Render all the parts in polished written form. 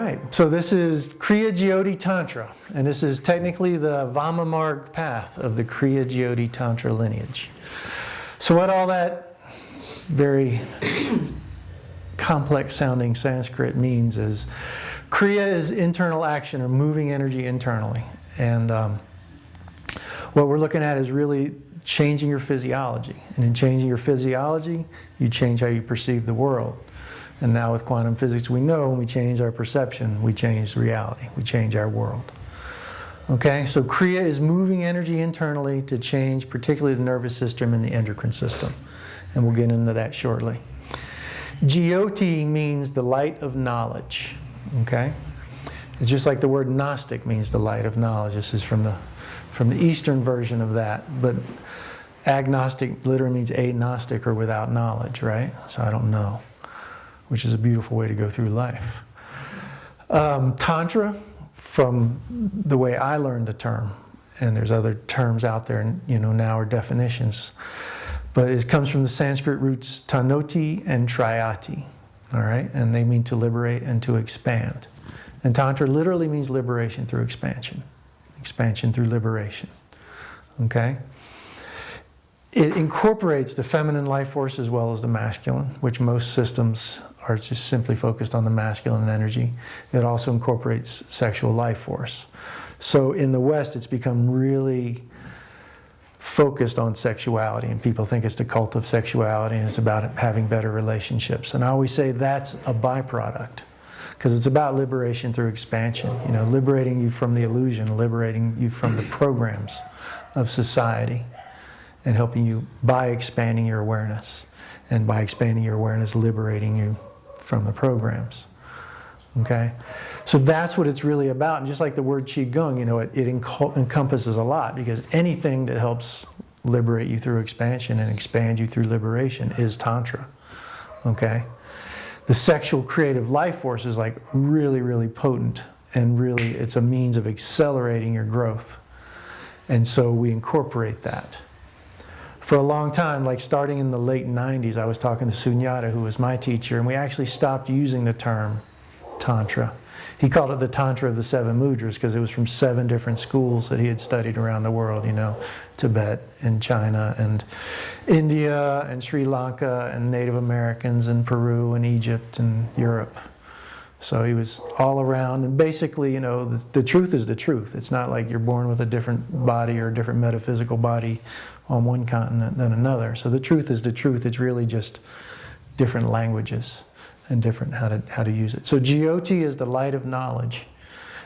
right, so this is Kriya Jyoti Tantra, and this is technically the Vama Marg path of the Kriya Jyoti Tantra lineage. So what all that very complex sounding Sanskrit means is Kriya is internal action or moving energy internally. And what we're looking at is really changing your physiology. And in changing your physiology, you change how you perceive the world. And now with quantum physics, we know when we change our perception, we change reality. We change our world. Okay, so Kriya is moving energy internally to change particularly the nervous system and the endocrine system. And we'll get into that shortly. Jyoti means the light of knowledge. Okay? It's just like the word Gnostic means the light of knowledge. This is from the Eastern version of that. But agnostic literally means agnostic or without knowledge, right? So I don't know, which is a beautiful way to go through life. Tantra, from the way I learned the term, and there's other terms out there, now are definitions, but it comes from the Sanskrit roots tanoti and trayati, all right? And they mean to liberate and to expand. And Tantra literally means liberation through expansion through liberation, okay? It incorporates the feminine life force as well as the masculine, which most systems are just simply focused on the masculine energy. It also incorporates sexual life force. So in the West, it's become really focused on sexuality, and people think it's the cult of sexuality and it's about having better relationships. And I always say that's a byproduct, because it's about liberation through expansion, liberating you from the illusion, liberating you from the programs of society, and helping you by expanding your awareness. And by expanding your awareness, liberating you from the programs. Okay? So that's what it's really about. And just like the word Qigong, it encompasses a lot, because anything that helps liberate you through expansion and expand you through liberation is Tantra. Okay? The sexual creative life force is like really, really potent, and really it's a means of accelerating your growth. And so we incorporate that. For a long time, like starting in the late 90s, I was talking to Sunyata, who was my teacher, and we actually stopped using the term Tantra. He called it the Tantra of the Seven Mudras because it was from 7 different schools that he had studied around the world, Tibet and China and India and Sri Lanka and Native Americans and Peru and Egypt and Europe. So he was all around, and basically, the truth is the truth. It's not like you're born with a different body or a different metaphysical body on one continent than another. So the truth is the truth. It's really just different languages and different how to use it. So Jyoti is the light of knowledge,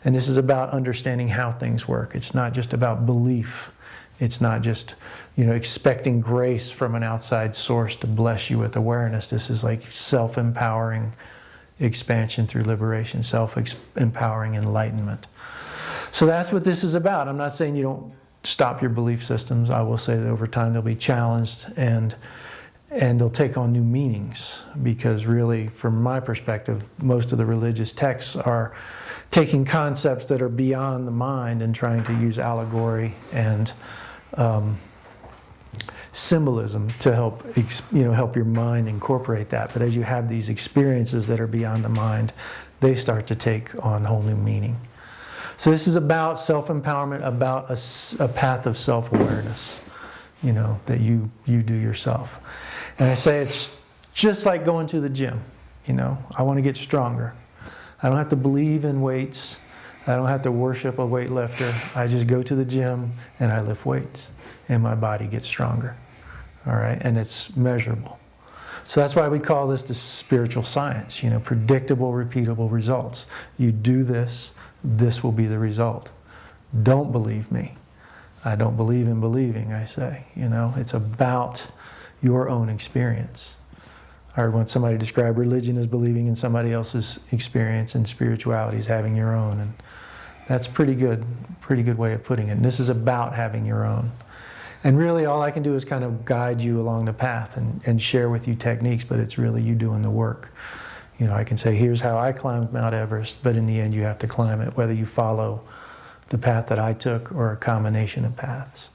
and this is about understanding how things work. It's not just about belief. It's not just expecting grace from an outside source to bless you with awareness. This is like self-empowering expansion through liberation, self-empowering enlightenment. So that's what this is about. I'm not saying you don't stop your belief systems. I will say that over time they'll be challenged and they'll take on new meanings, because really, from my perspective, most of the religious texts are taking concepts that are beyond the mind and trying to use allegory and symbolism to help your mind incorporate that. But as you have these experiences that are beyond the mind, they start to take on whole new meaning. So this is about self-empowerment, about a path of self-awareness, that you do yourself. And I say it's just like going to the gym. I want to get stronger. I don't have to believe in weights. I don't have to worship a weightlifter. I just go to the gym and I lift weights, and my body gets stronger. All right, and it's measurable. So that's why we call this the spiritual science. Predictable, repeatable results. You do this, this will be the result. Don't believe me. I don't believe in believing, I say. It's about your own experience. I heard once somebody describe religion as believing in somebody else's experience, and spirituality as having your own. And that's a pretty good way of putting it. And this is about having your own. And really all I can do is kind of guide you along the path and share with you techniques, but it's really you doing the work. I can say, here's how I climbed Mount Everest, but in the end you have to climb it, whether you follow the path that I took or a combination of paths.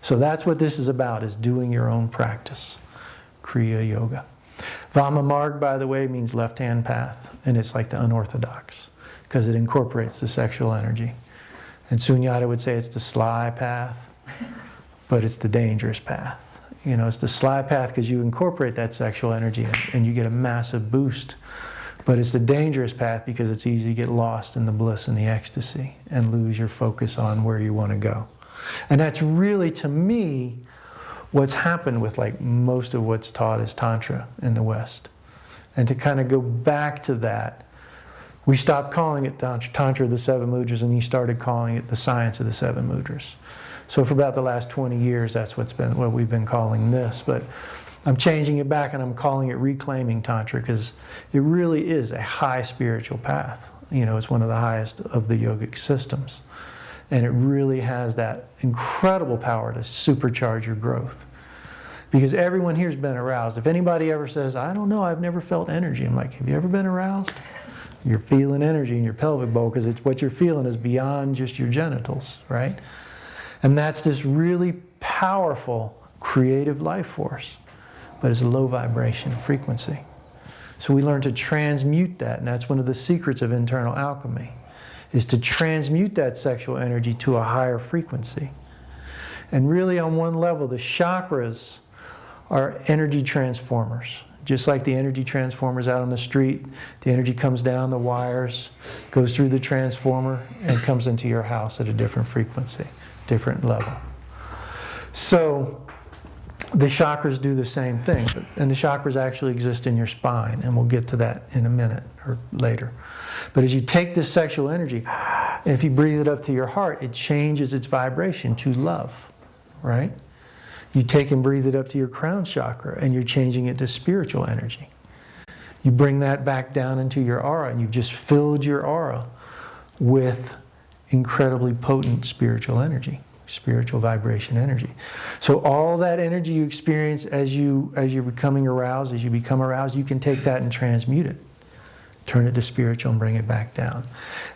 So that's what this is about, is doing your own practice. Kriya Yoga. Vama Marg, by the way, means left-hand path, and it's like the unorthodox. because it incorporates the sexual energy. And Sunyata would say it's the sly path, but it's the dangerous path. You know, it's the sly path because you incorporate that sexual energy and you get a massive boost. But it's the dangerous path because it's easy to get lost in the bliss and the ecstasy and lose your focus on where you want to go. And that's really, to me, what's happened with like most of what's taught as Tantra in the West. And to kind of go back to that, we stopped calling it Tantra of the Seven Mudras, and he started calling it the science of the Seven Mudras. So for about the last 20 years, that's what we've been calling this. But I'm changing it back and I'm calling it Reclaiming Tantra because it really is a high spiritual path. You know, it's one of the highest of the yogic systems. And it really has that incredible power to supercharge your growth. Because everyone here's been aroused. If anybody ever says, I don't know, I've never felt energy. I'm like, have you ever been aroused? You're feeling energy in your pelvic bowl because it's what you're feeling is beyond just your genitals, right? And that's this really powerful creative life force. But it's a low vibration frequency. So we learn to transmute that, and that's one of the secrets of internal alchemy, is to transmute that sexual energy to a higher frequency. And really on one level, the chakras are energy transformers. Just like the energy transformers out on the street, the energy comes down the wires, goes through the transformer, and comes into your house at a different frequency, different level. So the chakras do the same thing, and the chakras actually exist in your spine, and we'll get to that in a minute or later. But as you take this sexual energy, and if you breathe it up to your heart, it changes its vibration to love, right? You take and breathe it up to your crown chakra, and you're changing it to spiritual energy. You bring that back down into your aura, and you've just filled your aura with incredibly potent spiritual energy. Spiritual vibration energy. So all that energy you experience as you're becoming aroused, as you become aroused, you can take that and transmute it. Turn it to spiritual and bring it back down.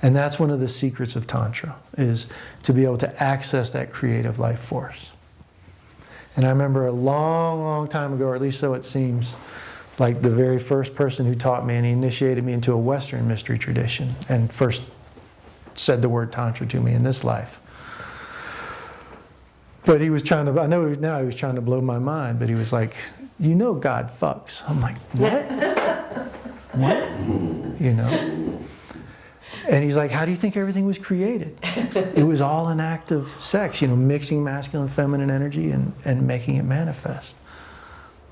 And that's one of the secrets of Tantra, is to be able to access that creative life force. And I remember a long, long time ago, or at least so it seems, like the very first person who taught me, and he initiated me into a Western mystery tradition and first said the word Tantra to me in this life. But he was trying to, I know now he was trying to blow my mind, but he was like, you know God fucks. I'm like, what? What? You know? And he's like, how do you think everything was created? It was all an act of sex, you know, mixing masculine and feminine energy and making it manifest.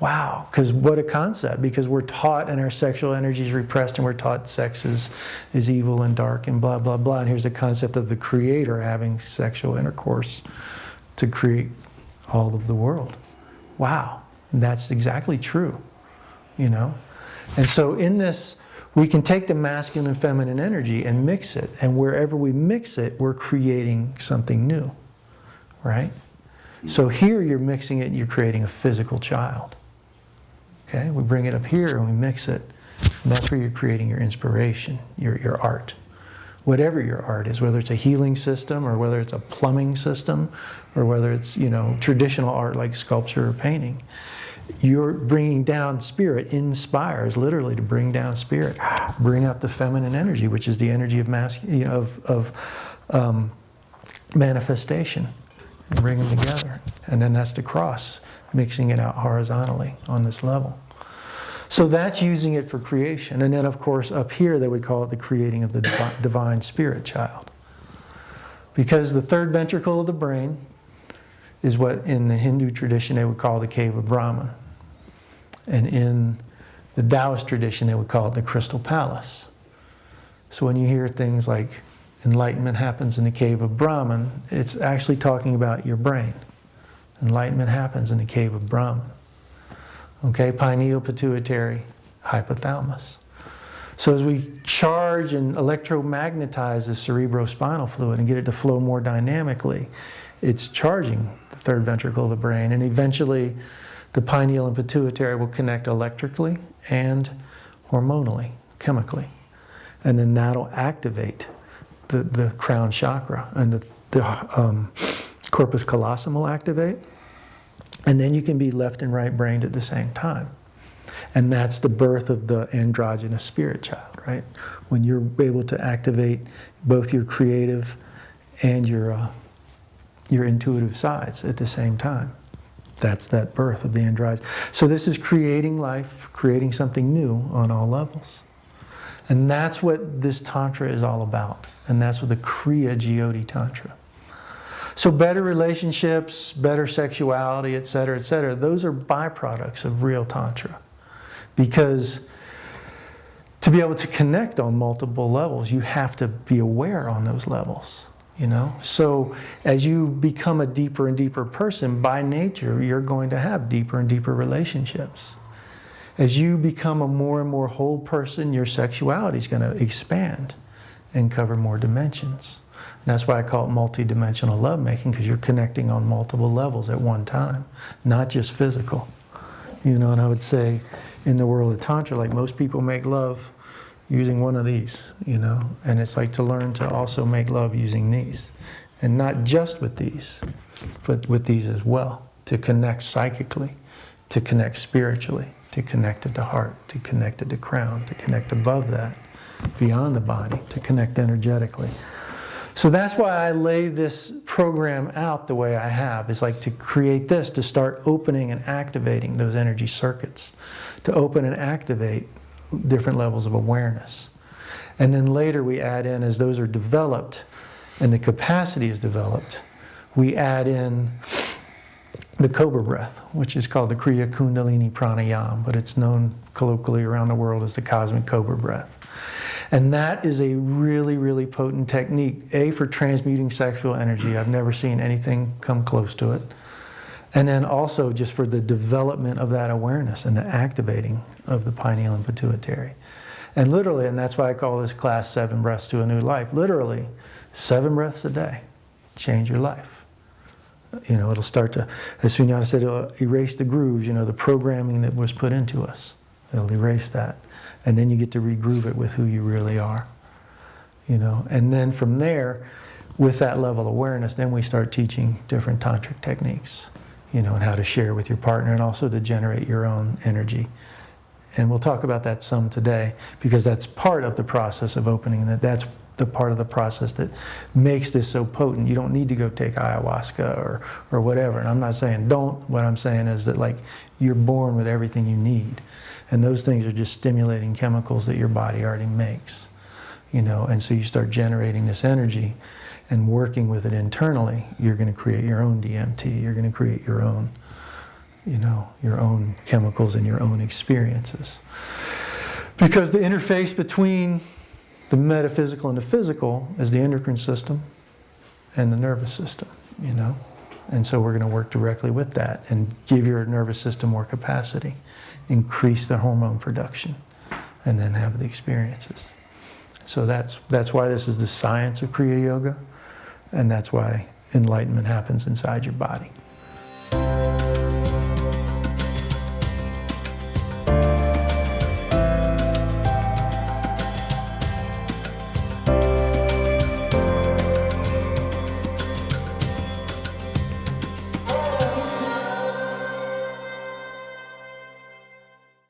Wow, because what a concept, because we're taught and our sexual energy is repressed and we're taught sex is evil and dark and blah, blah, blah. And here's the concept of the creator having sexual intercourse to create all of the world. Wow, that's exactly true, you know? And so in this, we can take the masculine and feminine energy and mix it, and wherever we mix it, we're creating something new, right? So here you're mixing it, you're creating a physical child. Okay, we bring it up here and we mix it, and that's where you're creating your inspiration, your art. Whatever your art is, whether it's a healing system or whether it's a plumbing system or whether it's, you know, traditional art like sculpture or painting, you're bringing down spirit. Inspires literally to bring down spirit, bring up the feminine energy, which is the energy of manifestation, and bring them together, and then that's the cross, mixing it out horizontally on this level. So that's using it for creation. And then, of course, up here, they would call it the creating of the divine spirit child. Because the third ventricle of the brain is what in the Hindu tradition they would call the cave of Brahma. And in the Taoist tradition, they would call it the crystal palace. So when you hear things like enlightenment happens in the cave of Brahman, it's actually talking about your brain. Enlightenment happens in the cave of Brahman. Okay, pineal, pituitary, hypothalamus. So as we charge and electromagnetize the cerebrospinal fluid and get it to flow more dynamically, it's charging the third ventricle of the brain, and eventually the pineal and pituitary will connect electrically and hormonally, chemically. And then that'll activate the crown chakra, and the corpus callosum will activate. And then you can be left and right brained at the same time. And that's the birth of the androgynous spirit child, right? When you're able to activate both your creative and your intuitive sides at the same time. That's that birth of the androgynous. So this is creating life, creating something new on all levels. And that's what this Tantra is all about. And that's what the Kriya Jyoti Tantra. So better relationships, better sexuality, etc., those are byproducts of real Tantra. Because to be able to connect on multiple levels, you have to be aware on those levels. You know, so as you become a deeper and deeper person, by nature, you're going to have deeper and deeper relationships. As you become a more and more whole person, your sexuality is going to expand and cover more dimensions. And that's why I call it multi-dimensional lovemaking, because you're connecting on multiple levels at one time, not just physical. You know, and I would say in the world of Tantra, like most people make love using one of these, you know, and it's like to learn to also make love using these. And not just with these, but with these as well, to connect psychically, to connect spiritually, to connect at the heart, to connect at the crown, to connect above that, beyond the body, to connect energetically. So that's why I lay this program out the way I have. It's like to create this, to start opening and activating those energy circuits, to open and activate different levels of awareness. And then later we add in, as those are developed and the capacity is developed, we add in the Cobra Breath, which is called the Kriya Kundalini Pranayam, but it's known colloquially around the world as the Cosmic Cobra Breath. And that is a really, really potent technique, A, for transmuting sexual energy. I've never seen anything come close to it. And then also just for the development of that awareness and the activating of the pineal and pituitary. And literally, and that's why I call this class 7 Breaths to a New Life, literally 7 breaths a day change your life. You know, it'll start to, as Sunyata said, it'll erase the grooves, you know, the programming that was put into us. It'll erase that. And then you get to regroove it with who you really are. You know, and then from there, with that level of awareness, then we start teaching different tantric techniques, you know, and how to share with your partner and also to generate your own energy. And we'll talk about that some today, because that's part of the process of opening. That's the part of the process that makes this so potent. You don't need to go take ayahuasca or whatever. And I'm not saying don't. What I'm saying is that, like, you're born with everything you need. And those things are just stimulating chemicals that your body already makes. You know, and so you start generating this energy and working with it internally. You're going to create your own DMT. You're going to create your own, you know, your own chemicals and your own experiences. Because the interface between the metaphysical and the physical is the endocrine system and the nervous system, you know. And so we're going to work directly with that and give your nervous system more capacity, increase the hormone production, and then have the experiences. So that's why this is the science of Kriya Yoga, and that's why enlightenment happens inside your body.